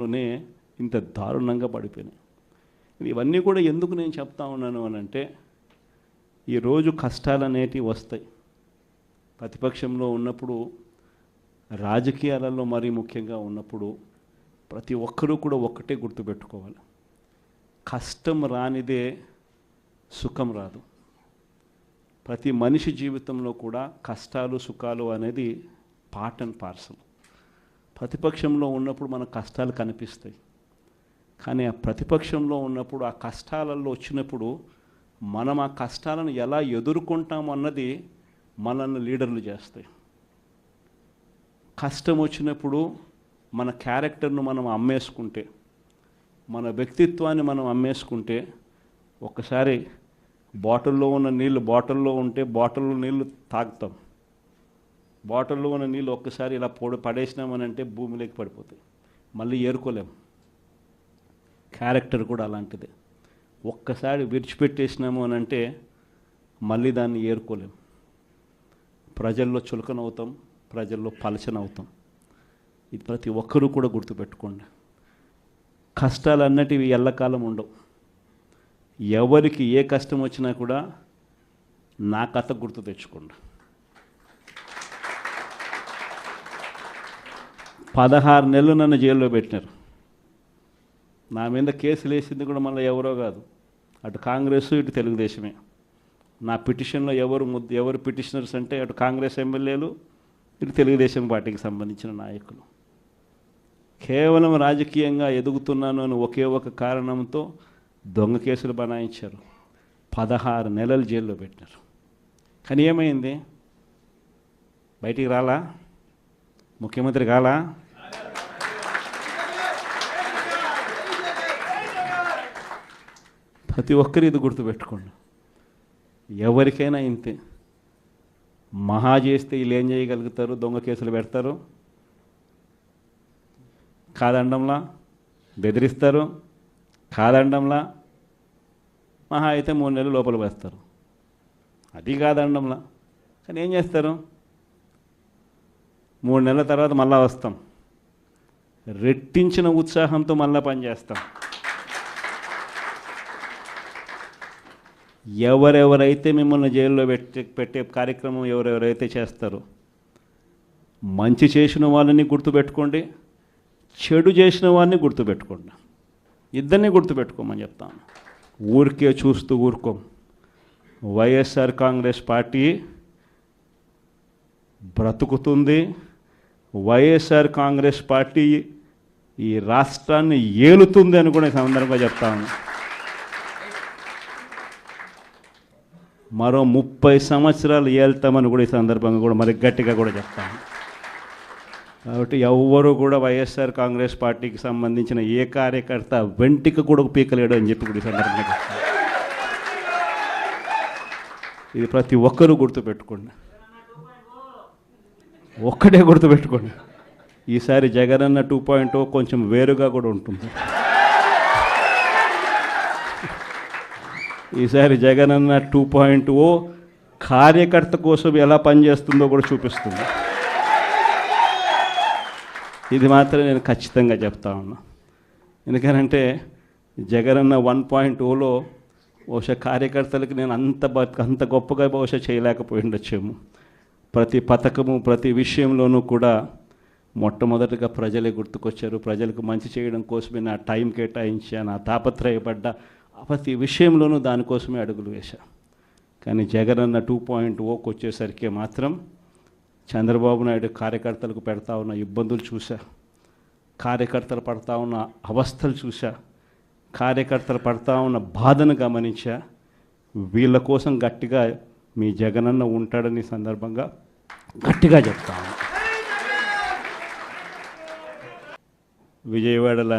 లోనే ఇంత దారుణంగా పడిపోయినాయి. ఇవన్నీ కూడా ఎందుకు నేను చెప్తా ఉన్నాను అని అంటే, ఈరోజు కష్టాలు అనేటివి వస్తాయి. ప్రతిపక్షంలో ఉన్నప్పుడు, రాజకీయాలలో మరీ ముఖ్యంగా ఉన్నప్పుడు ప్రతి ఒక్కరూ కూడా ఒక్కటే గుర్తుపెట్టుకోవాలి, కష్టం రానిదే సుఖం రాదు. ప్రతి మనిషి జీవితంలో కూడా కష్టాలు సుఖాలు అనేది పార్ట్ అండ్ పార్సల్. ప్రతిపక్షంలో ఉన్నప్పుడు మన కష్టాలు కనిపిస్తాయి, కానీ ఆ ప్రతిపక్షంలో ఉన్నప్పుడు ఆ కష్టాలలో వచ్చినప్పుడు మనం ఆ కష్టాలను ఎలా ఎదుర్కొంటాం అన్నది మనల్ని లీడర్లు చేస్తాయి. కష్టం వచ్చినప్పుడు మన క్యారెక్టర్ను మనం అమ్మేసుకుంటే, మన వ్యక్తిత్వాన్ని మనం అమ్మేసుకుంటే, ఒక్కసారి బాటిల్లో ఉన్న నీళ్ళు బాటిల్లో ఉంటే బాటిల్లో నీళ్ళు తాగుతాం, బాటిల్లో ఉన్న నీళ్ళు ఒక్కసారి ఇలా పడేసినామని అంటే భూమిలోకి పడిపోతాయి, మళ్ళీ ఏరుకోలేం. క్యారెక్టర్ కూడా అలాంటిదే. ఒక్కసారి విడిచిపెట్టేసినాము అని అంటే మళ్ళీ దాన్ని ఏరుకోలేం. ప్రజల్లో చులకనవుతాం, ప్రజల్లో పలచనవుతాం. ఇది ప్రతి ఒక్కరూ కూడా గుర్తుపెట్టుకోండి. కష్టాలు అన్నటివి ఎల్లకాలం ఉండవు. ఎవరికి ఏ కష్టం వచ్చినా కూడా నా కథ గుర్తు తెచ్చుకోండి. 16 నెలలు నన్ను జైల్లో పెట్టినారు. నా మీద కేసులు వేసింది కూడా మళ్ళీ ఎవరో కాదు, అటు కాంగ్రెస్ ఇటు తెలుగుదేశమే. నా పిటిషన్లో ఎవరు పిటిషనర్స్ అంటే అటు కాంగ్రెస్ ఎమ్మెల్యేలు, ఇటు తెలుగుదేశం పార్టీకి సంబంధించిన నాయకులు. కేవలం రాజకీయంగా ఎదుగుతున్నాను అని ఒకే ఒక కారణంతో దొంగ కేసులు బనాయించారు. 16 నెలలు జైల్లో పెట్టినారు. కానీ ఏమైంది? బయటికి రాలా? ముఖ్యమంత్రి కాలా? ప్రతి ఒక్కరు ఇది గుర్తుపెట్టుకోండి. ఎవరికైనా ఇంతే. మహా చేస్తే వీళ్ళు ఏం చేయగలుగుతారు? దొంగ కేసులు పెడతారు, కాదండంలా బెదిరిస్తారు, కాదండంలా మహా అయితే 3 నెలలు లోపల వేస్తారు, అది కాదండంలా. కానీ ఏం చేస్తారు? 3 నెలల తర్వాత మళ్ళా వస్తాం, రెట్టించిన ఉత్సాహంతో మళ్ళా పనిచేస్తాం. ఎవరెవరైతే మిమ్మల్ని జైల్లో పెట్టే కార్యక్రమం ఎవరెవరైతే చేస్తారో, మంచి చేసిన వాళ్ళని గుర్తుపెట్టుకోండి, చెడు చేసిన వాడిని గుర్తుపెట్టుకోండి. ఇద్దరిని గుర్తుపెట్టుకోమని చెప్తాను. ఊరికే చూస్తూ ఊరుకోం. వైఎస్ఆర్ కాంగ్రెస్ పార్టీ బ్రతుకుతుంది. వైఎస్ఆర్ కాంగ్రెస్ పార్టీ ఈ రాష్ట్రాన్ని ఏలుతుంది అని కూడా ఈ సందర్భంగా చెప్తాను. మరో 30 సంవత్సరాలు ఏళ్తామని కూడా ఈ సందర్భంగా కూడా మరి గట్టిగా కూడా చెప్తాను. కాబట్టి ఎవ్వరూ కూడా వైఎస్ఆర్ కాంగ్రెస్ పార్టీకి సంబంధించిన ఏ కార్యకర్త వెంటికి కూడా పీకలేడు అని చెప్పి కూడా ఈ సందర్భంగా చెప్తాను. ఇది ప్రతి ఒక్కరూ గుర్తుపెట్టుకోండి, ఒక్కటే గుర్తుపెట్టుకోండి. ఈసారి జగనన్న 2.0 కొంచెం వేరుగా కూడా ఉంటుంది. ఈసారి జగనన్న 2.0 కార్యకర్త కోసం ఎలా పనిచేస్తుందో కూడా చూపిస్తుంది. ఇది మాత్రం నేను ఖచ్చితంగా చెప్తా ఉన్నా. ఎందుకనంటే జగనన్న 1.0లో బహుశా కార్యకర్తలకి నేను అంత గొప్పగా బహుశా చేయలేకపోయి ఉండొచ్చేమో. ప్రతి పథకము ప్రతి విషయంలోనూ కూడా మొట్టమొదటిగా ప్రజలే గుర్తుకొచ్చారు. ప్రజలకు మంచి చేయడం కోసమే నా టైం కేటాయించా, నా తాపత్రయపడ్డా, ప్రతి విషయంలోనూ దానికోసమే అడుగులు వేశా. కానీ జగనన్న 2.0కి వచ్చేసరికి మాత్రం చంద్రబాబు నాయుడు కార్యకర్తలకు పెడతా ఉన్న ఇబ్బందులు చూసా, కార్యకర్తలు పడతా ఉన్న అవస్థలు చూసా, కార్యకర్తలు పడతా ఉన్న బాధను గమనించా. వీళ్ళ కోసం గట్టిగా మీ జగనన్న ఉంటాడని సందర్భంగా గట్టిగా చెప్తాను. విజయవాడలో